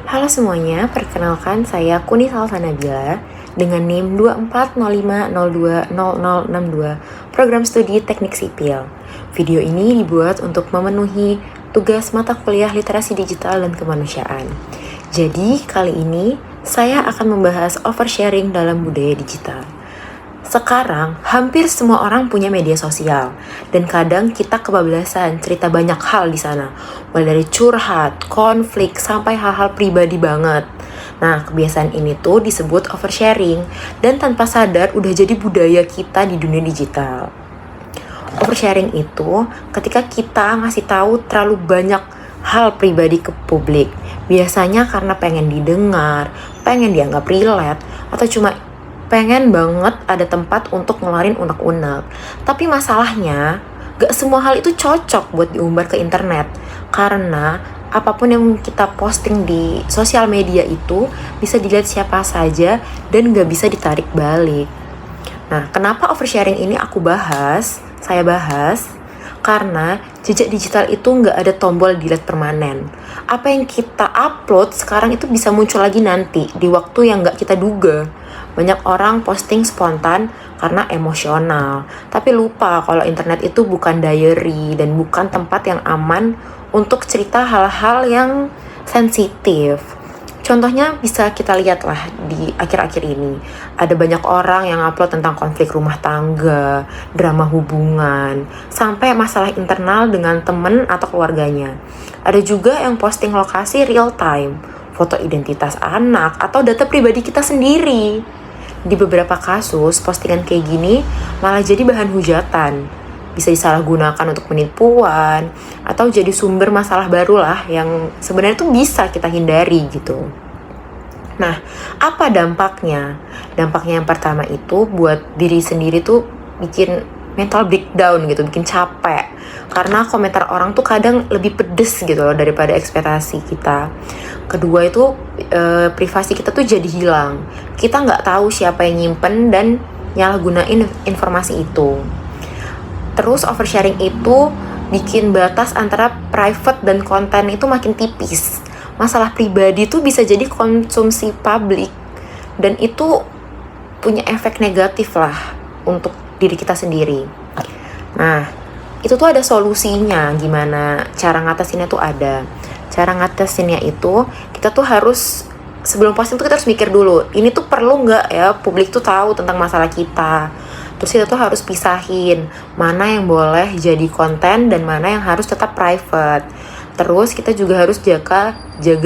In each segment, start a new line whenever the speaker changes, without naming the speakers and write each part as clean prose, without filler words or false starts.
Halo semuanya, perkenalkan saya Kuni Salsanabila dengan NIM 2405020062 Program Studi Teknik Sipil. Video ini dibuat untuk memenuhi tugas mata kuliah Literasi Digital dan Kemanusiaan. Jadi, kali ini saya akan membahas oversharing dalam budaya digital. Sekarang, hampir semua orang punya media sosial, dan kadang kita kebablasan cerita banyak hal di sana, mulai dari curhat, konflik, sampai hal-hal pribadi banget. Nah, kebiasaan ini tuh disebut oversharing, dan tanpa sadar udah jadi budaya kita di dunia digital. Oversharing itu ketika kita ngasih tahu terlalu banyak hal pribadi ke publik, biasanya karena pengen didengar, pengen dianggap relate, atau cuma pengen banget ada tempat untuk ngeluarin unek-unek. Tapi masalahnya, gak semua hal itu cocok buat diumbar ke internet. Karena apapun yang kita posting di sosial media itu bisa dilihat siapa saja dan gak bisa ditarik balik. Nah, kenapa oversharing ini saya bahas? Karena jejak digital itu nggak ada tombol delete permanen. Apa yang kita upload sekarang itu bisa muncul lagi nanti, di waktu yang nggak kita duga. Banyak orang posting spontan karena emosional, tapi lupa kalau internet itu bukan diary dan bukan tempat yang aman untuk cerita hal-hal yang sensitif. Contohnya bisa kita lihat lah di akhir-akhir ini. Ada banyak orang yang upload tentang konflik rumah tangga, drama hubungan, sampai masalah internal dengan temen atau keluarganya. Ada juga yang posting lokasi real time, foto identitas anak, atau data pribadi kita sendiri. Di beberapa kasus, postingan kayak gini malah jadi bahan hujatan. Bisa disalahgunakan untuk penipuan atau jadi sumber masalah baru lah yang sebenarnya tuh bisa kita hindari gitu. Nah, apa dampaknya? Dampaknya yang pertama itu buat diri sendiri tuh bikin mental breakdown gitu, bikin capek. Karena komentar orang tuh kadang lebih pedes gitu loh daripada ekspektasi kita. Kedua itu privasi kita tuh jadi hilang. Kita nggak tahu siapa yang nyimpen dan nyalahgunain informasi itu. Terus oversharing itu bikin batas antara private dan konten itu makin tipis. Masalah pribadi itu bisa jadi konsumsi publik dan itu punya efek negatif lah untuk diri kita sendiri. Nah, itu tuh ada solusinya, gimana cara ngatasinnya tuh ada. Cara ngatasinnya itu kita tuh harus sebelum posting tuh kita harus mikir dulu, ini tuh perlu nggak ya publik tuh tahu tentang masalah kita. Terus kita tuh harus pisahin mana yang boleh jadi konten dan mana yang harus tetap private. Terus kita juga harus jaga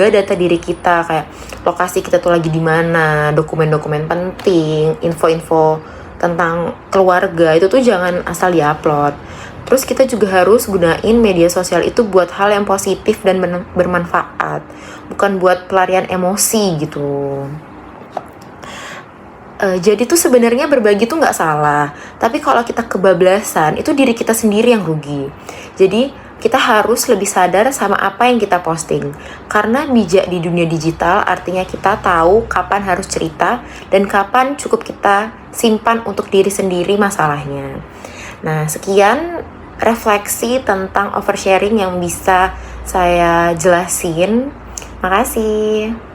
data diri kita, kayak lokasi kita tuh lagi di mana, dokumen-dokumen penting, info-info tentang keluarga itu tuh jangan asal diupload. Terus kita juga harus gunain media sosial itu buat hal yang positif dan bermanfaat, bukan buat pelarian emosi gitu. Jadi tuh sebenarnya berbagi tuh nggak salah, tapi kalau kita kebablasan itu diri kita sendiri yang rugi. Jadi kita harus lebih sadar sama apa yang kita posting. Karena bijak di dunia digital artinya kita tahu kapan harus cerita dan kapan cukup kita simpan untuk diri sendiri masalahnya. Nah, sekian refleksi tentang oversharing yang bisa saya jelasin. Makasih.